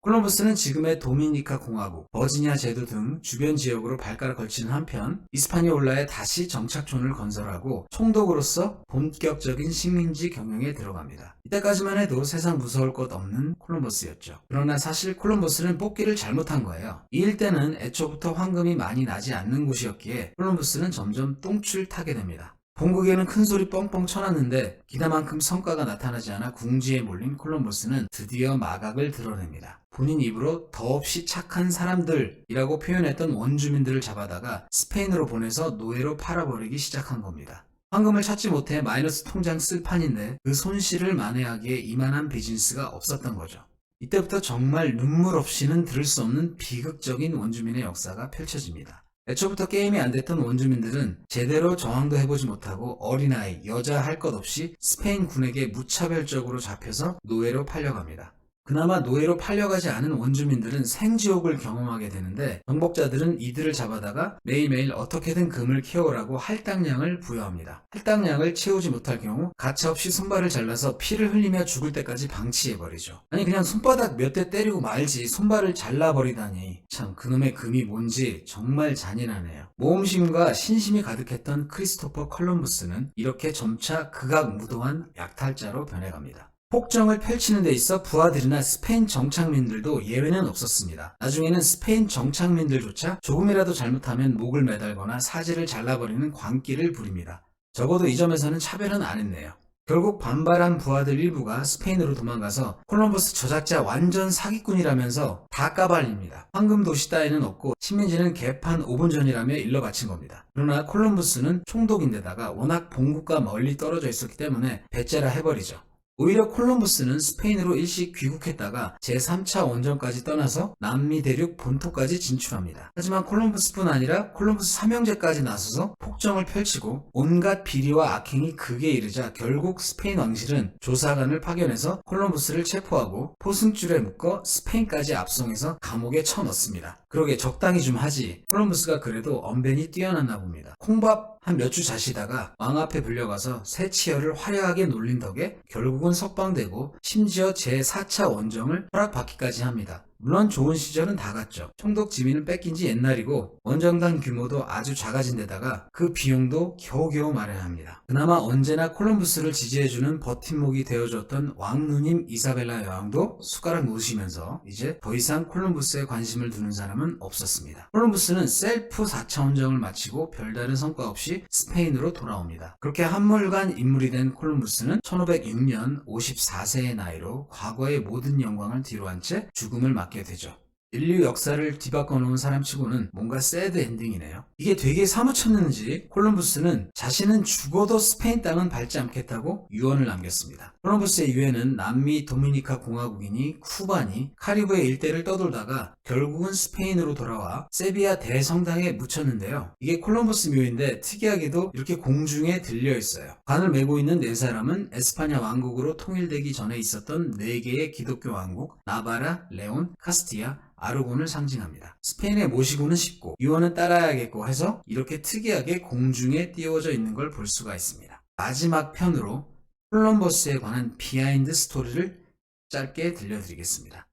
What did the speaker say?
콜럼버스는 지금의 도미니카 공화국, 버지니아 제도 등 주변 지역으로 발가락 걸치는 한편 이스파니올라에 다시 정착촌을 건설하고 총독으로서 본격적인 식민지 경영에 들어갑니다. 이때까지만 해도 세상 무서울 것 없는 콜럼버스였죠. 그러나 사실 콜럼버스는 뽑기를 잘못한 거예요. 이 일대는 애초부터 황금이 많이 나지 않는 곳이었기에 콜럼버스는 점점 똥줄 타게 됩니다. 본국에는 큰소리 뻥뻥 쳐놨는데 기대만큼 성과가 나타나지 않아 궁지에 몰린 콜럼버스는 드디어 마각을 드러냅니다. 본인 입으로 더없이 착한 사람들이라고 표현했던 원주민들을 잡아다가 스페인으로 보내서 노예로 팔아버리기 시작한 겁니다. 황금을 찾지 못해 마이너스 통장 쓸 판인데 그 손실을 만회하기에 이만한 비즈니스가 없었던 거죠. 이때부터 정말 눈물 없이는 들을 수 없는 비극적인 원주민의 역사가 펼쳐집니다. 애초부터 게임이 안 됐던 원주민들은 제대로 저항도 해보지 못하고 어린아이, 여자 할 것 없이 스페인 군에게 무차별적으로 잡혀서 노예로 팔려갑니다. 그나마 노예로 팔려가지 않은 원주민들은 생지옥을 경험하게 되는데 정복자들은 이들을 잡아다가 매일매일 어떻게든 금을 캐오라고 할당량을 부여합니다. 할당량을 채우지 못할 경우 가차없이 손발을 잘라서 피를 흘리며 죽을 때까지 방치해버리죠. 아니 그냥 손바닥 몇 대 때리고 말지 손발을 잘라버리다니. 참 그놈의 금이 뭔지 정말 잔인하네요. 모험심과 신심이 가득했던 크리스토퍼 콜럼버스는 이렇게 점차 극악무도한 약탈자로 변해갑니다. 폭정을 펼치는 데 있어 부하들이나 스페인 정착민들도 예외는 없었습니다. 나중에는 스페인 정착민들조차 조금이라도 잘못하면 목을 매달거나 사지를 잘라버리는 광기를 부립니다. 적어도 이 점에서는 차별은 안 했네요. 결국 반발한 부하들 일부가 스페인으로 도망가서 콜럼버스 저작자 완전 사기꾼이라면서 다 까발립니다. 황금도시 따위는 없고 식민지는 개판 5분 전이라며 일러 바친 겁니다. 그러나 콜럼버스는 총독인데다가 워낙 본국과 멀리 떨어져 있었기 때문에 배째라 해버리죠. 오히려 콜럼버스는 스페인으로 일시 귀국했다가 제3차 원정까지 떠나서 남미 대륙 본토까지 진출합니다. 하지만 콜럼버스뿐 아니라 콜럼버스 삼형제까지 나서서 폭정을 펼치고 온갖 비리와 악행이 극에 이르자 결국 스페인 왕실은 조사관을 파견해서 콜럼버스를 체포하고 포승줄에 묶어 스페인까지 압송해서 감옥에 쳐넣습니다. 그러게 적당히 좀 하지. 콜럼버스가 그래도 언변이 뛰어났나 봅니다. 콩밥 한 몇 주 자시다가 왕 앞에 불려가서 새 치열을 화려하게 놀린 덕에 결국은 석방되고 심지어 제4차 원정을 허락받기까지 합니다. 물론 좋은 시절은 다 갔죠. 총독 지위는 뺏긴 지 옛날이고 원정단 규모도 아주 작아진 데다가 그 비용도 겨우겨우 마련합니다. 그나마 언제나 콜럼버스를 지지해주는 버팀목이 되어줬던 왕누님 이사벨라 여왕도 숟가락 놓으시면서 이제 더 이상 콜럼버스에 관심을 두는 사람은 없었습니다. 콜럼버스는 셀프 4차 원정을 마치고 별다른 성과 없이 스페인으로 돌아옵니다. 그렇게 한물간 인물이 된 콜럼버스는 1506년 54세의 나이로 과거의 모든 영광을 뒤로한 채 죽음을 맞게 되죠. 인류 역사를 뒤바꿔 놓은 사람치고는 뭔가 새드 엔딩이네요. 이게 되게 사무쳤는지 콜럼버스는 자신은 죽어도 스페인 땅은 밟지 않겠다고 유언을 남겼습니다. 콜럼버스의 유해는 남미 도미니카 공화국이니 쿠바니 카리브해 일대를 떠돌다가 결국은 스페인으로 돌아와 세비야 대성당에 묻혔는데요. 이게 콜럼버스 묘인데 특이하게도 이렇게 공중에 들려 있어요. 관을 메고 있는 네 사람은 에스파냐 왕국으로 통일되기 전에 있었던 4개의 기독교 왕국 나바라, 레온, 카스티아, 아르곤을 상징합니다. 스페인에 모시고는 싶고 유언은 따라야겠고 해서 이렇게 특이하게 공중에 띄워져 있는 걸 볼 수가 있습니다. 마지막 편으로 콜럼버스에 관한 비하인드 스토리를 짧게 들려드리겠습니다.